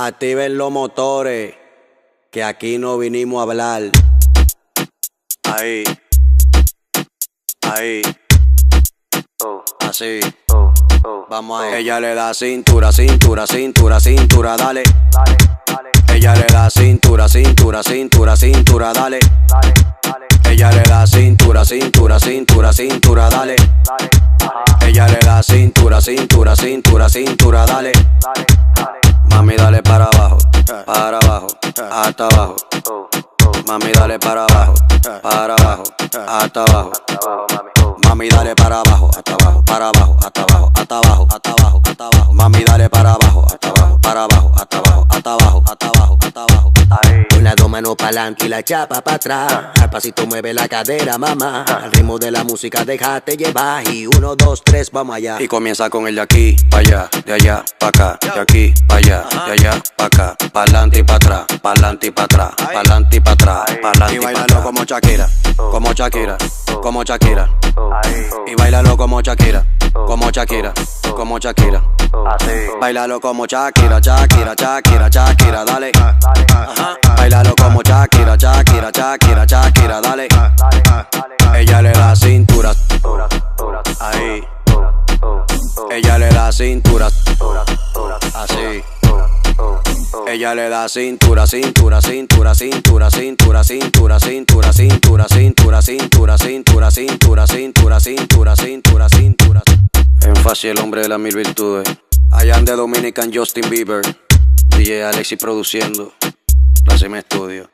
Activen los motores, que aquí no vinimos a hablar. Ahí, ahí, así. Vamos a ella le da cintura, cintura, cintura, cintura, dale. Ella le da cintura, cintura, cintura, cintura, dale. Ella le da cintura, cintura, cintura, cintura, dale. Ella le da cintura, cintura, cintura, cintura, dale. Mami, dale para abajo, hasta abajo. Mami, dale para abajo, hasta abajo. Mami, dale para abajo, hasta abajo, para abajo, hasta abajo, hasta abajo, hasta abajo, hasta abajo. Mami, dale para abajo, hasta abajo, para abajo, hasta abajo, hasta abajo, hasta abajo, hasta abajo. Las dos manos pa'lante y la chapa pa' atrás. Al pasito mueve la cadera, mamá. Al ritmo de la música déjate llevar. Y 1, 2, 3, vamos allá. Y comienza con el de aquí pa' allá, de allá pa' acá, de aquí pa' allá, de allá pa' acá. Pa'lante y pa' atrás, pa'lante y pa' atrás, pa'lante y pa' atrás, pa'lante y pa' atrás. Y bailalo como Shakira, como Shakira, como Shakira. Y bailalo como Shakira, como Shakira, como Shakira. Bailalo como Shakira, Shakira, Shakira, Shakira, dale. Bailalo como Shakira, Shakira, Shakira, Shakira, dale. Ella le da cintura, ahí. Ella le da cintura, así. Ella le da cintura, cintura, cintura, cintura, cintura, cintura, cintura, cintura, cintura, cintura, cintura, cintura, cintura, cintura, cintura, cintura. Énfasis, el hombre de las mil virtudes. Allá de Dominican Justin Bieber, DJ Alexis produciendo. Placeme Estudio.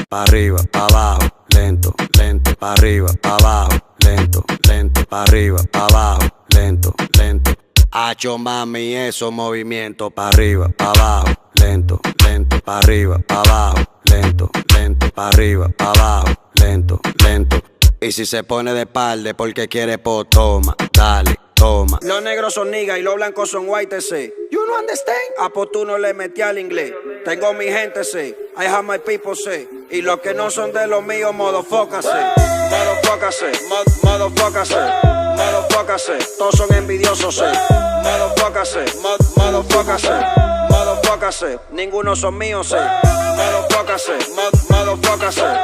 Pa' arriba, pa' abajo, lento, lento. Pa' arriba, pa' abajo, lento, lento. Pa' arriba, pa' abajo, lento, lento. Hacho mami, esos movimientos. Pa' arriba, pa' abajo, lento, lento. Pa' arriba, pa' abajo, lento, lento. Pa' arriba, pa' abajo, lento, lento. Y si se pone de espalda porque quiere, pues toma, dale, toma. Los negros son niggas y los blancos son white, say. You no understand? Ah, pues tú no le metí al inglés. Tengo mi gente, say. I have my people, say. Y los que no son de los míos, motherfucker, say. Motherfucker, say. Motherfucker, say. Motherfucker, say. Todos son envidiosos, say. Motherfucker, say. Motherfucker, say. Motherfucker, say. Ninguno son míos, say. Motherfucker, say. Motherfucker, say.